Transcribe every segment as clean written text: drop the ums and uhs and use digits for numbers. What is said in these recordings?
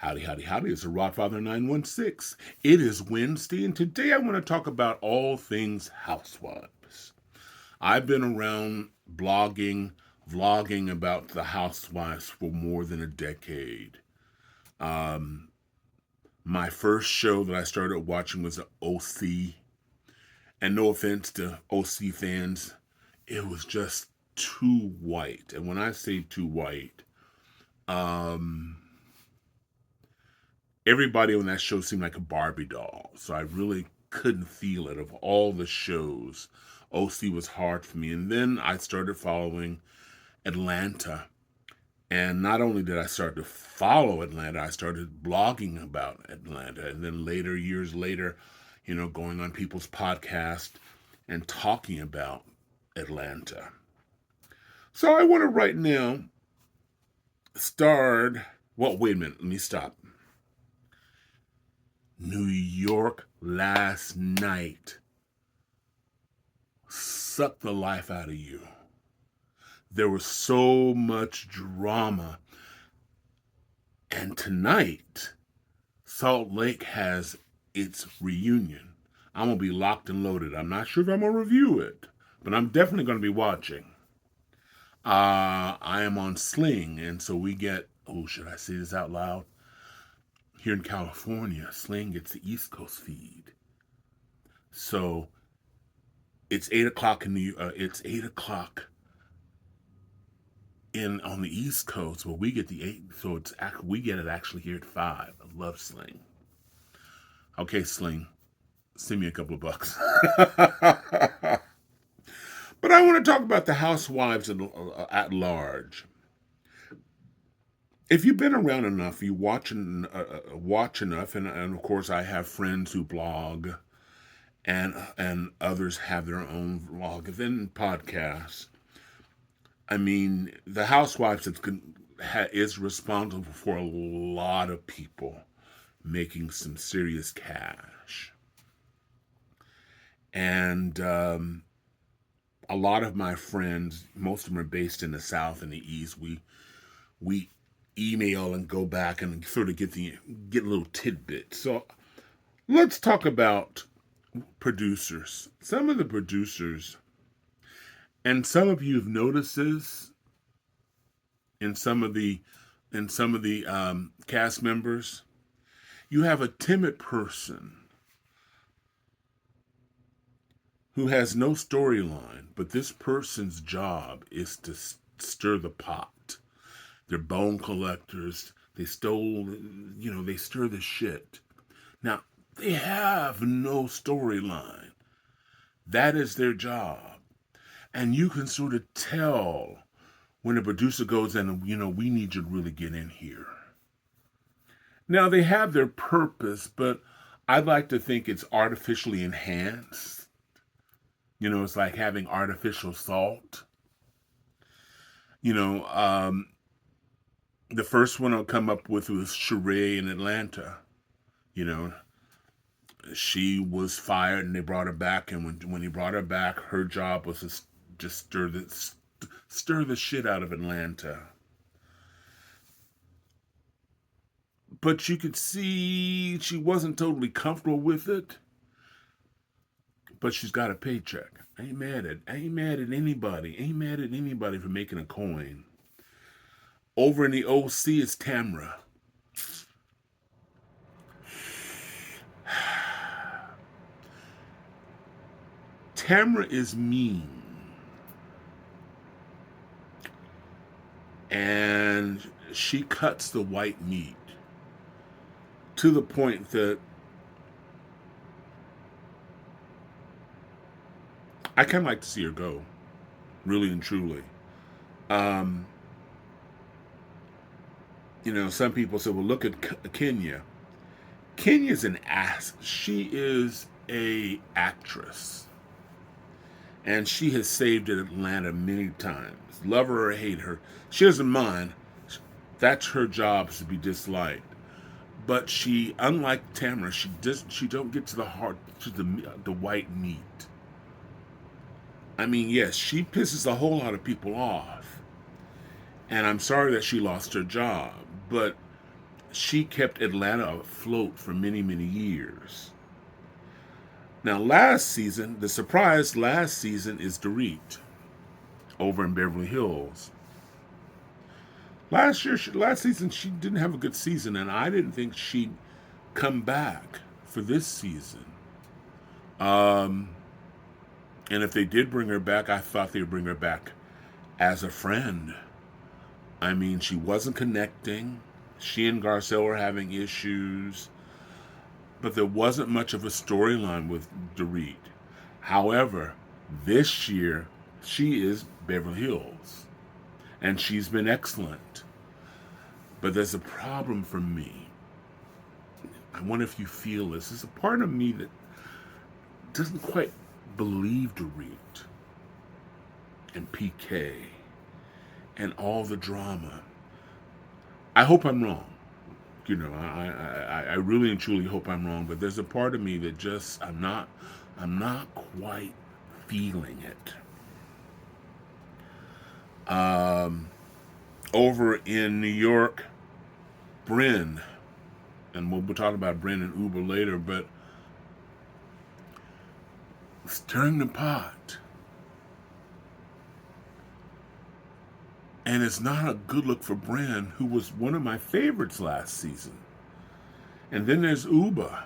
Howdy, howdy, howdy. It's a Rodfather 916. It is Wednesday, and today I want to talk about all things Housewives. I've been around blogging, vlogging about the Housewives for more than a decade. Um, my first show that I started watching was OC, and no offense to OC fans, it was just too white. And when I say too white, um, everybody on that show seemed like a Barbie doll. So I really couldn't feel it. Of all the shows, OC was hard for me. And then I started following Atlanta. And not only did I start to follow Atlanta, I started blogging about Atlanta. And then later, years later, going on people's podcast and talking about Atlanta. So I want to right now start. Well, wait a minute. Let me stop. New York last night sucked the life out of you. There was so much drama. And tonight, Salt Lake has its reunion. I'm going to be locked and loaded. I'm not sure if I'm going to review it, but I'm definitely going to be watching. I am on Sling, and so we get, should I say this out loud? Here in California, Sling gets the East Coast feed. So it's 8:00 it's 8:00 on the East Coast, where we get the 8. So we get it actually here at 5. I love Sling. Okay, Sling, send me a couple of bucks. But I want to talk about the Housewives at large. If you've been around enough, you watch enough, and of course I have friends who blog, and others have their own vlog and then podcasts. I mean, the Housewives is responsible for a lot of people making some serious cash, and a lot of my friends, most of them are based in the South and the East. We email and go back and sort of get little tidbits. So let's talk about producers. Some of the producers, and some of you have noticed this in some of the cast members. You have a timid person who has no storyline, but this person's job is to stir the pot. They're bone collectors. They stir the shit. Now, they have no storyline. That is their job. And you can sort of tell when a producer goes in and, we need you to really get in here. Now, they have their purpose, but I'd like to think it's artificially enhanced. It's like having artificial salt. The first one I'll come up with was Sheree in Atlanta. She was fired and they brought her back. And when he brought her back, her job was to just stir the shit out of Atlanta. But you could see she wasn't totally comfortable with it. But she's got a paycheck. I ain't mad at anybody. Ain't mad at anybody for making a coin. Over in the OC is Tamra. Tamra is mean. And she cuts the white meat to the point that I kind of like to see her go. Really and truly. Some people say, well, look at Kenya. Kenya's an ass. She is a actress. And she has saved Atlanta many times. Love her or hate her. She doesn't mind. That's her job, is to be disliked. But she, unlike Tamara, she don't get to the heart, to the white meat. I mean, yes, she pisses a whole lot of people off. And I'm sorry that she lost her job. But she kept Atlanta afloat for many, many years. Now, last season, the surprise last season is Dorit over in Beverly Hills. Last season, she didn't have a good season, and I didn't think she'd come back for this season. Um, and if they did bring her back, I thought they'd bring her back as a friend. I mean, she wasn't connecting. She and Garcelle were having issues, but there wasn't much of a storyline with Dorit. However, this year, she is Beverly Hills, and she's been excellent. But there's a problem for me. I wonder if you feel this. There's a part of me that doesn't quite believe Dorit and PK and all the drama. I hope I'm wrong. You know, I really and truly hope I'm wrong, but there's a part of me that just I'm not quite feeling it. Over in New York, Bryn, and we'll be talking about Bryn and Uber later, but stirring the pot. And it's not a good look for Bryn, who was one of my favorites last season. And then there's Uber.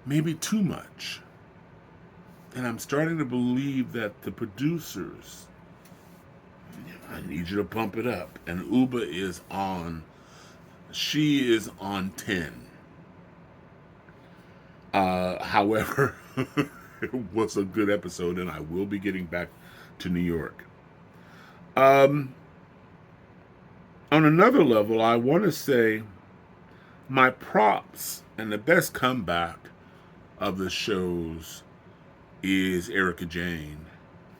Maybe too much. And I'm starting to believe that the producers, I need you to pump it up. And Uber is on, she is on 10. However, it was a good episode, and I will be getting back to New York. On another level, I want to say my props and the best comeback of the shows is Erica Jane.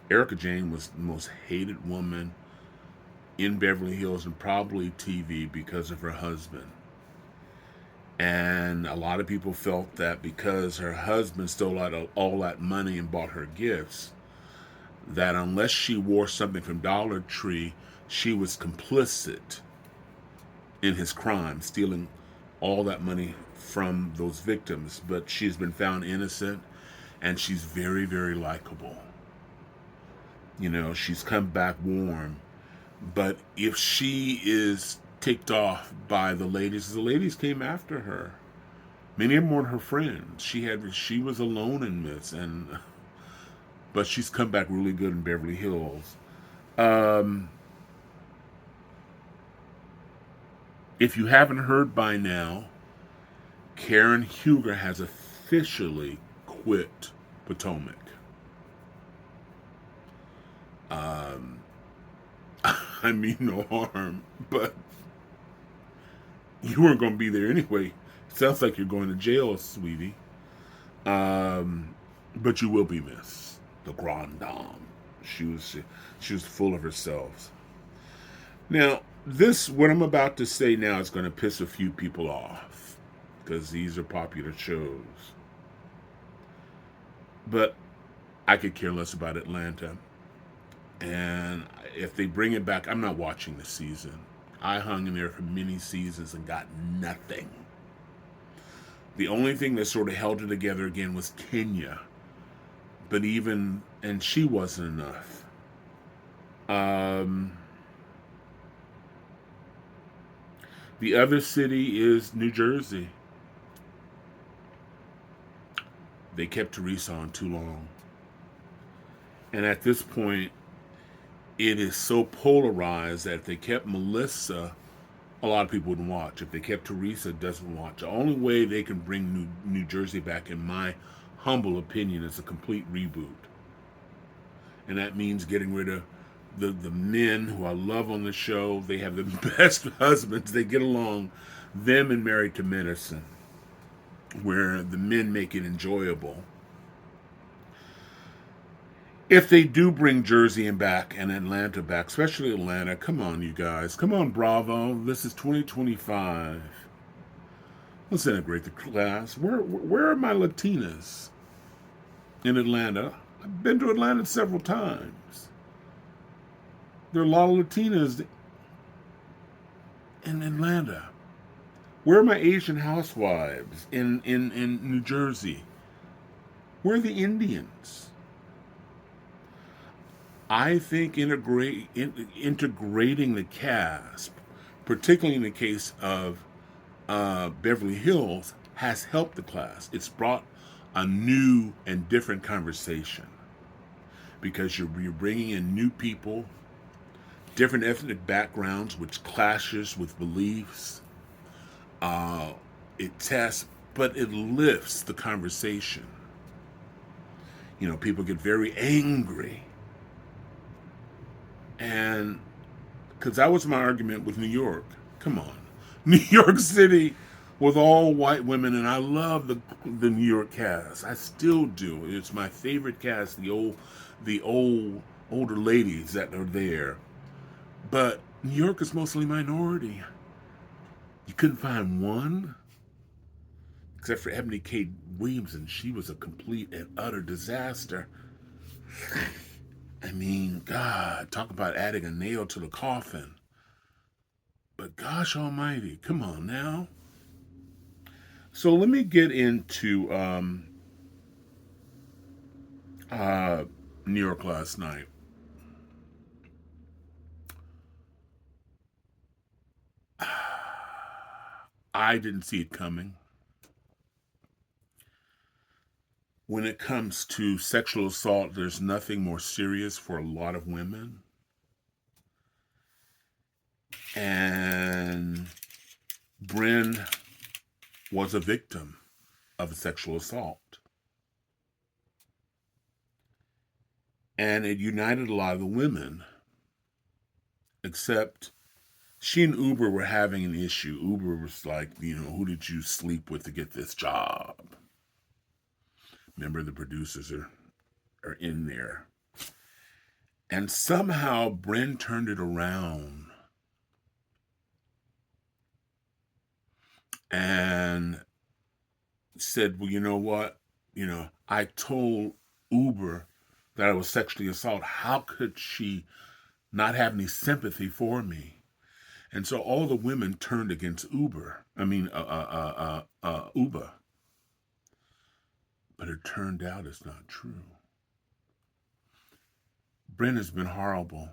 Erica Jane was the most hated woman in Beverly Hills and probably TV because of her husband. And a lot of people felt that because her husband stole out all that money and bought her gifts, that unless she wore something from Dollar Tree, she was complicit in his crime, stealing all that money from those victims. But she's been found innocent, and she's very, very likable. You know, she's come back warm. But if she is ticked off by the ladies came after her. Many of them weren't her friends. She was alone in this, but she's come back really good in Beverly Hills. If you haven't heard by now, Karen Huger has officially quit Potomac. I mean no harm, but you weren't going to be there anyway. Sounds like you're going to jail, sweetie. But you will be missed. The Grande Dame. She was full of herself. Now, what I'm about to say now is going to piss a few people off, because these are popular shows. But I could care less about Atlanta. And if they bring it back, I'm not watching the season. I hung in there for many seasons and got nothing. The only thing that sort of held it together again was Kenya. But and she wasn't enough. The other city is New Jersey. They kept Teresa on too long. And at this point, it is so polarized that if they kept Melissa, a lot of people wouldn't watch. If they kept Teresa, doesn't watch. The only way they can bring New Jersey back, in my humble opinion, is a complete reboot. And that means getting rid of the men who I love on the show. They have the best husbands. They get along. Them and Married to Medicine, where the men make it enjoyable. If they do bring Jersey back and Atlanta back, especially Atlanta, come on, you guys. Come on, Bravo. This is 2025. Let's integrate the class. Where are my Latinas in Atlanta? I've been to Atlanta several times. There are a lot of Latinas in Atlanta. Where are my Asian housewives in New Jersey? Where are the Indians? I think integrating the cast, particularly in the case of Beverly Hills, has helped the class. It's brought a new and different conversation because you're bringing in new people, different ethnic backgrounds, which clashes with beliefs. Uh, it tests, but it lifts the conversation. You know, people get very angry. And because that was my argument with New York. Come on. New York City with all white women, and I love the New York cast. I still do. It's my favorite cast, the older ladies that are there. But New York is mostly minority. You couldn't find one, except for Ebony K. Williamson. She was a complete and utter disaster. I mean, God, talk about adding a nail to the coffin. But gosh almighty, come on now. So let me get into uh, New York last night. I didn't see it coming. When it comes to sexual assault, there's nothing more serious for a lot of women. And Bryn was a victim of a sexual assault. And it united a lot of the women, except she and Uber were having an issue. Uber was like, you know, who did you sleep with to get this job? Remember, the producers are in there. And somehow Bryn turned it around and said, well, you know what? You know, I told Uber that I was sexually assaulted. How could she not have any sympathy for me? And so all the women turned against Uber. Uber. But it turned out it's not true. Bryn has been horrible.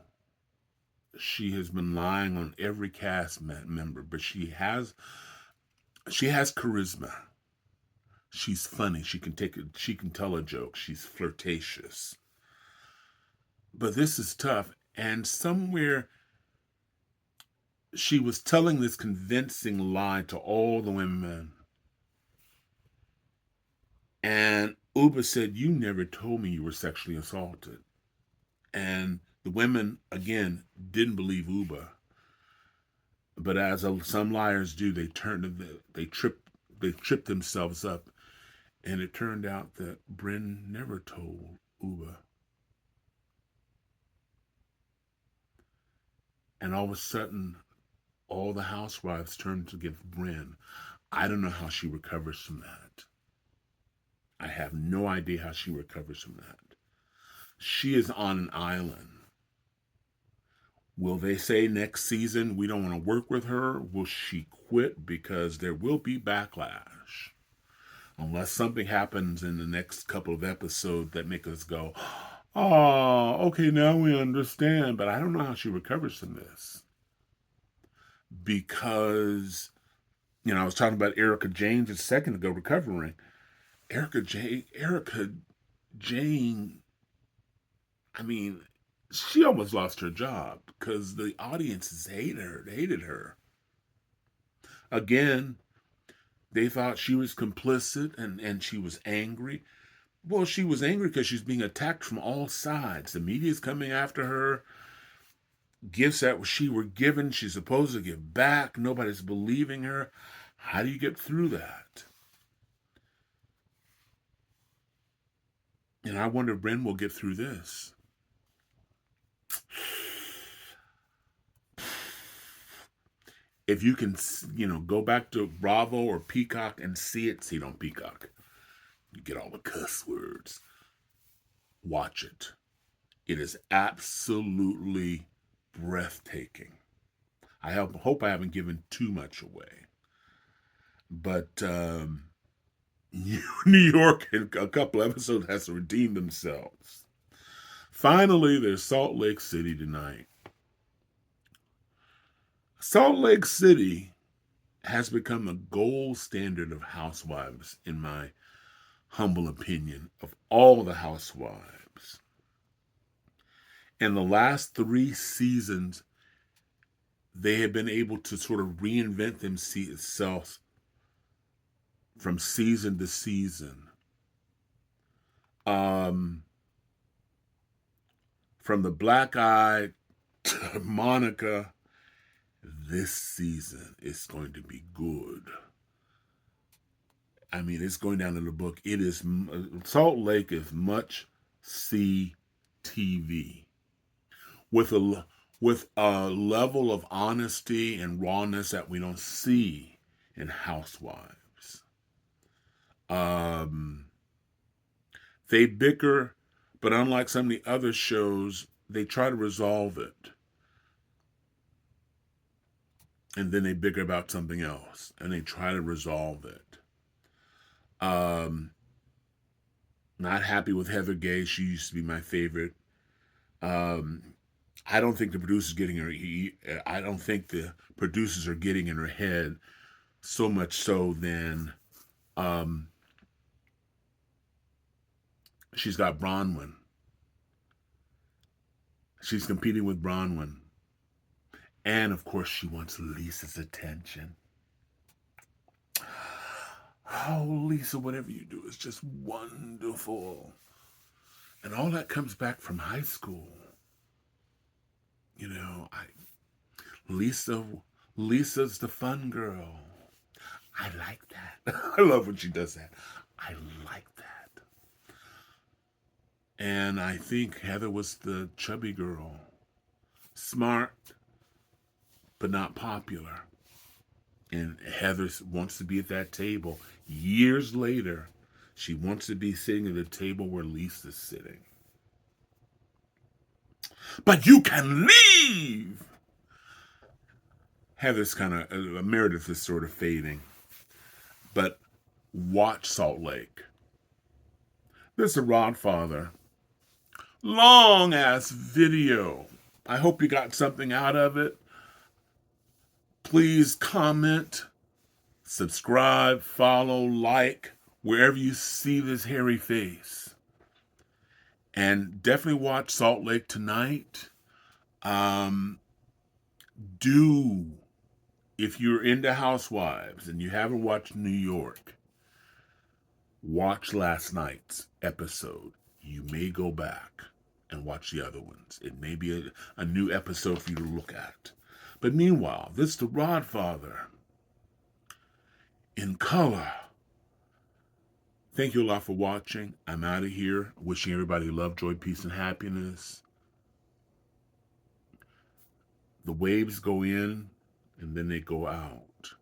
She has been lying on every cast member, but she has charisma. She's funny. She can take it. She can tell a joke. She's flirtatious. But this is tough. And somewhere she was telling this convincing lie to all the women. And Uber said, "You never told me you were sexually assaulted." And the women again didn't believe Uber. But as some liars do, they trip themselves up, and it turned out that Bryn never told Uber. And all of a sudden, all the housewives turned against Bryn. I don't know how she recovers from that. I have no idea how she recovers from that. She is on an island. Will they say next season we don't want to work with her? Will she quit? Because there will be backlash. Unless something happens in the next couple of episodes that make us go, oh, okay, now we understand. But I don't know how she recovers from this. Because, I was talking about Erica Jane just a second ago recovering. Erica Jane, I mean, she almost lost her job because the audiences hated her. Again, they thought she was complicit and she was angry. Well, she was angry because she's being attacked from all sides. The media's coming after her. Gifts that she were given, she's supposed to give back. Nobody's believing her. How do you get through that? And I wonder if Bryn will get through this. If you can, go back to Bravo or Peacock and see it on Peacock. You get all the cuss words. Watch it. It is absolutely breathtaking. Hope I haven't given too much away. But New York in a couple episodes has to redeem themselves. Finally, there's Salt Lake City tonight. Salt Lake City has become the gold standard of housewives, in my humble opinion, of all the housewives. In the last 3 seasons, they have been able to sort of reinvent themselves from season to season. Um, from the Black Eye to Monica, this season is going to be good. I mean, it's going down in the book. It is Salt Lake is much see TV with a level of honesty and rawness that we don't see in Housewives. Um, they bicker, but unlike some of the other shows, they try to resolve it. And then they bicker about something else and they try to resolve it. Um, Not happy with Heather Gay. She used to be my favorite. Um, I don't think the producers getting her. I don't think the producers are getting in her head so much so than um, she's got Bronwyn. She's competing with Bronwyn, and of course she wants Lisa's attention. Oh, Lisa, whatever you do is just wonderful, and all that comes back from high school. You know, Lisa, Lisa's the fun girl. I like that. I love when she does that. I like that. And I think Heather was the chubby girl. Smart, but not popular. And Heather wants to be at that table. Years later, she wants to be sitting at the table where Lisa's sitting. But you can leave! Heather's kind of, Meredith is sort of fading. But watch Salt Lake. This is The Rodfather. Long ass video. I hope you got something out of it. Please comment, subscribe, follow, like, wherever you see this hairy face. And definitely watch Salt Lake tonight. If you're into Housewives and you haven't watched New York, watch last night's episode. You may go back and watch the other ones. It may be a new episode for you to look at. But meanwhile, this is The Rodfather in color. Thank you a lot for watching. I'm out of here. Wishing everybody love, joy, peace, and happiness. The waves go in and then they go out.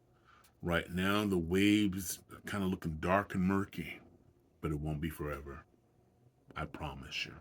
Right now, the waves are kind of looking dark and murky, but it won't be forever. I promise you.